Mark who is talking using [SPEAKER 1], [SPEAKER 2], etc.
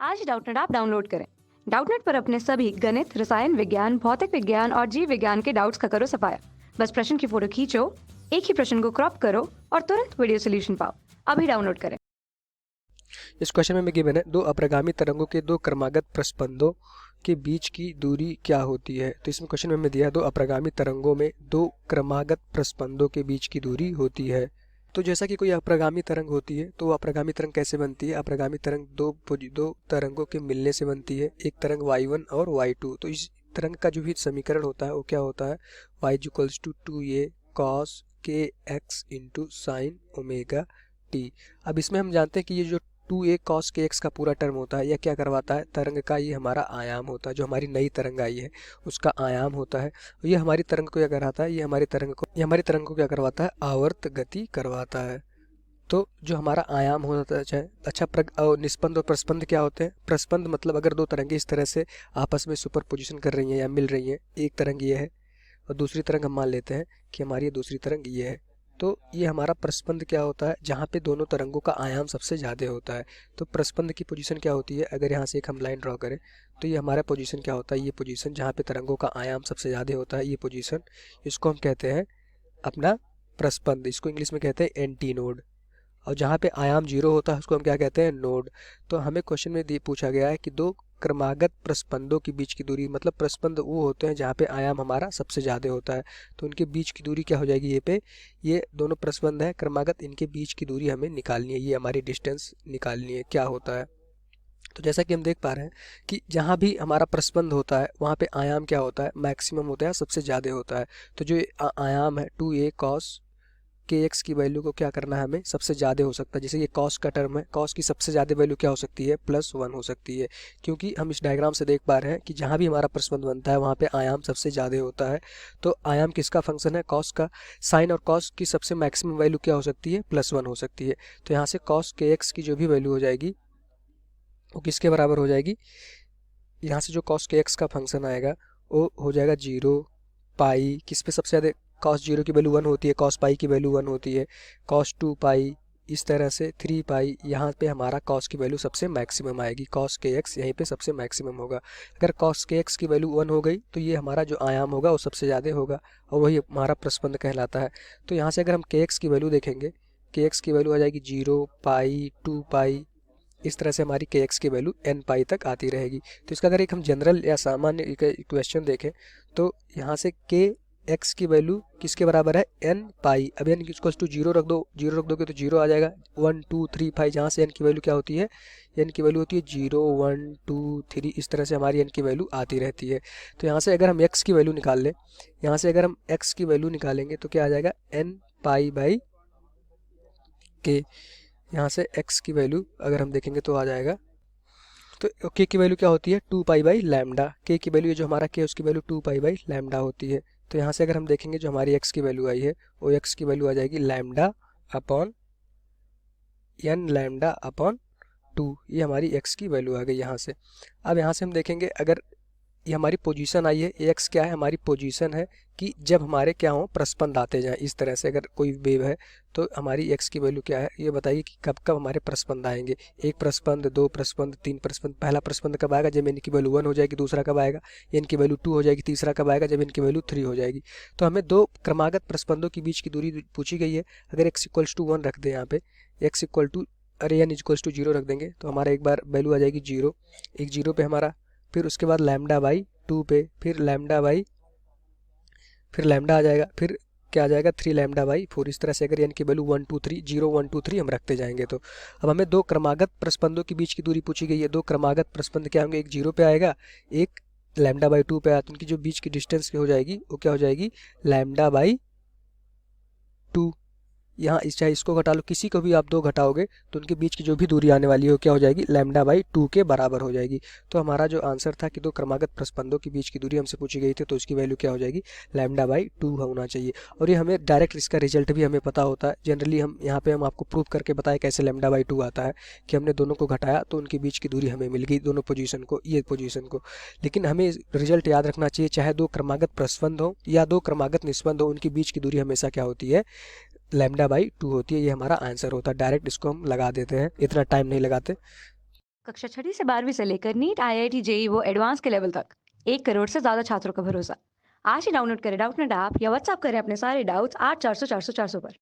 [SPEAKER 1] आज Doubtnut app download करें। Doubtnut पर अपने सभी गणित, रसायन विज्ञान, भौतिक विज्ञान और जीव विज्ञान के डाउट्स का करो सफाया। बस प्रश्न की फोटो खींचो, एक ही प्रश्न को क्रॉप करो और तुरंत वीडियो सोल्यूशन पाओ। अभी डाउनलोड करें।
[SPEAKER 2] इस क्वेश्चन में गिवन है दो अप्रगामी तरंगों के दो क्रमागत प्रस्पंदों के बीच की दूरी क्या होती है। तो इसमें क्वेश्चन में दिया है दो अप्रगामी तरंगों में दो क्रमागत प्रस्पंदों के बीच की दूरी होती है। तो जैसा कि कोई अप्रगामी तरंग होती है तो वो अप्रगामी तरंग कैसे बनती है। अप्रगामी तरंग दो तरंगों के मिलने से बनती है। एक तरंग y1 और y2। तो इस तरंग का जो भी समीकरण होता है वो क्या होता है, y equals to 2a cos kx into sine omega t। अब इसमें हम जानते हैं कि ये जो 2a cos kx का पूरा टर्म होता है यह क्या करवाता है, तरंग का ये हमारा आयाम होता है। जो हमारी नई तरंग आई है उसका आयाम होता है। ये हमारी तरंग को क्या कराता है, ये हमारी तरंग को क्या करवाता है, आवर्त गति करवाता है। तो जो हमारा आयाम होता है, अच्छा निस्पंद और प्रस्पंद क्या होते हैं। प्रस्पंद मतलब अगर दो तरंगे इस तरह से आपस में सुपरपोजिशन कर रही हैं या मिल रही हैं, एक तरंग ये है और दूसरी तरंग हम मान लेते हैं कि हमारी दूसरी तरंग ये है, तो ये हमारा प्रस्पंद क्या होता है, जहाँ पे दोनों तरंगों का आयाम सबसे ज़्यादा होता है। तो प्रस्पंद की पोजीशन क्या होती है, अगर यहाँ से एक हम लाइन ड्रॉ करें तो ये हमारा पोजीशन क्या होता है, ये पोजीशन जहाँ पे तरंगों का आयाम सबसे ज़्यादा होता है, ये पोजीशन, इसको हम कहते हैं अपना प्रस्पंद। इसको इंग्लिश में कहते हैं एंटी नोड। और जहाँ पे आयाम जीरो होता है उसको हम क्या कहते हैं, नोड। तो हमें क्वेश्चन में पूछा गया है कि दो क्रमागत प्रस्पंदों के बीच की दूरी, मतलब प्रस्पंद वो होते हैं जहाँ पे आयाम हमारा सबसे ज़्यादा होता है, तो उनके बीच की दूरी क्या हो जाएगी। ये दोनों प्रस्पंद है क्रमागत, इनके बीच की दूरी हमें निकालनी है, ये हमारी डिस्टेंस निकालनी है क्या होता है। तो जैसा कि हम देख पा रहे हैं कि जहाँ भी हमारा प्रस्पंद होता है वहाँ पे आयाम क्या होता है, मैक्सिमम होता है, सबसे ज़्यादा होता है। तो जो आयाम है 2a cos के एक्स की वैल्यू को क्या करना है, हमें सबसे ज़्यादा हो सकता है। जैसे ये कॉस का टर्म है, कॉस की सबसे ज़्यादा वैल्यू क्या हो सकती है, +1 हो सकती है। क्योंकि हम इस डायग्राम से देख पा रहे हैं कि जहाँ भी हमारा प्रस्पंद बनता है वहाँ पे आयाम सबसे ज़्यादा होता है। तो आयाम किसका फंक्शन है, कॉस का। साइन और कॉस की सबसे मैक्सिमम वैल्यू क्या हो सकती है, +1 हो सकती है। तो यहाँ से कॉस के एक्स की जो भी वैल्यू हो जाएगी वो किसके बराबर हो जाएगी, यहाँ से जो कॉस के एक्स का फंक्शन आएगा वो हो जाएगा 0 पाई, किस पे सबसे ज़्यादा, कॉस 0 की वैल्यू 1 होती है, कॉस पाई की वैल्यू 1 होती है, कॉस 2 पाई, इस तरह से 3 पाई। यहाँ पे हमारा कॉस की वैल्यू सबसे मैक्सिमम आएगी, कॉस के एक्स यहीं पे सबसे मैक्सिमम होगा। अगर कॉस के एक्स की वैल्यू 1 हो गई तो ये हमारा जो आयाम होगा वो सबसे ज़्यादा होगा और वही हमारा प्रस्पंद कहलाता है। तो यहाँ से अगर हम के एक्स की वैल्यू देखेंगे, के एक्स की वैल्यू आ जाएगी 0 पाई 2 पाई, इस तरह से हमारी के एक्स की वैल्यू n पाई तक आती रहेगी। तो इसका अगर एक हम जनरल या सामान्य इक्वेशन देखें तो यहाँ से के एक्स की वैल्यू किसके बराबर है, n पाई। अब n इक्वल्स टू 0 रख दो, 0 रख दोगे तो 0 आ जाएगा। 1 2 3 5, जहाँ से n की वैल्यू क्या होती है, n की वैल्यू होती है 0 1 2 3, इस तरह से हमारी n की वैल्यू आती रहती है। तो यहाँ से अगर हम x की वैल्यू निकाल लें, यहाँ से अगर हम x की वैल्यू निकालेंगे तो क्या आ जाएगा, n पाई बाई के। यहाँ से x की वैल्यू अगर हम देखेंगे तो आ जाएगा, तो k की वैल्यू क्या होती है, 2 पाई बाई लैम्डा। k की वैल्यू जो हमारा k है उसकी वैल्यू 2 पाई बाई लैम्डा होती है। तो यहाँ से अगर हम देखेंगे जो हमारी x की वैल्यू आई है वो x की वैल्यू आ जाएगी lambda upon n lambda upon 2, ये हमारी x की वैल्यू आ गई यहाँ से। अब यहाँ से हम देखेंगे अगर ये हमारी पोजीशन आई है, एक्स क्या है, हमारी पोजीशन है कि जब हमारे क्या हो, प्रस्पंद आते जाएं इस तरह से। अगर कोई वेव है तो हमारी एक्स की वैल्यू क्या है, ये बताइए कि कब कब हमारे प्रस्पंद आएंगे। एक प्रस्पंद, दो प्रस्पंद, तीन प्रस्पंद। पहला प्रस्पंद कब आएगा, जब इनकी वैल्यू 1 हो जाएगी। दूसरा कब आएगा, इनकी वैल्यू 2 हो जाएगी। तीसरा कब आएगा, जब इनकी वैल्यू 3 हो जाएगी। तो हमें दो क्रमागत प्रस्पंदों के बीच की दूरी पूछी गई है। अगर एक्स इक्वल्स टू 1 रख दें यहाँ पे, एक्स इक्वल टू अरे एन इक्वल्स टू 0 रख देंगे तो हमारा एक बार वैल्यू आ जाएगी 0, एक 0 पे हमारा, फिर उसके बाद लैम्डा बाई 2 पे, फिर लैम्डा आ जाएगा, फिर क्या आ जाएगा 3 लैम्डा बाई 4। इस तरह से अगर एन की वैल्यू 1 2 3 0 1 2 3 हम रखते जाएंगे। तो अब हमें दो क्रमागत प्रस्पंदों के बीच की दूरी पूछी गई है। दो क्रमागत प्रस्पंद क्या होंगे, एक 0 पे आएगा, एक लैम्डा बाई 2 पे आया। तो उनकी जो बीच की डिस्टेंस हो जाएगी वो क्या हो जाएगी, लैम्डा बाई 2। यहाँ चाहे इसको घटा लो, किसी को भी आप दो घटाओगे तो उनके बीच की जो भी दूरी आने वाली है वो क्या हो जाएगी, लैम्डा बाई 2 के बराबर हो जाएगी। तो हमारा जो आंसर था कि दो क्रमागत प्रस्पंदों के बीच की दूरी हमसे पूछी गई थी तो उसकी वैल्यू क्या हो जाएगी, लैम्डा बाई 2 होना चाहिए। और ये हमें डायरेक्ट इसका रिजल्ट भी हमें पता होता है। जनरली हम यहाँ पे हम आपको प्रूव करके बताएं कैसे लैम्डा बाई 2 आता है, कि हमने दोनों को घटाया तो उनके बीच की दूरी हमें मिल गई, दोनों पोजीशन को, ये पोजीशन को। लेकिन हमें रिजल्ट याद रखना चाहिए, चाहे दो क्रमागत प्रस्पंद हो या दो क्रमागत निस्पंद हो, उनकी बीच की दूरी हमेशा क्या होती है, लैम्डा बाई 2 होती है। ये हमारा आंसर होता है। डायरेक्ट इसको हम लगा देते हैं, इतना टाइम नहीं लगाते।
[SPEAKER 1] कक्षा 6वीं से 12वीं से लेकर नीट, आईआईटी, जेई वो एडवांस के लेवल तक 1 करोड़ से ज्यादा छात्रों का भरोसा। आज ही डाउनलोड करें डाउटनेट ऐप या व्हाट्सएप करें अपने सारे डाउट्स 8400 400 400 पर।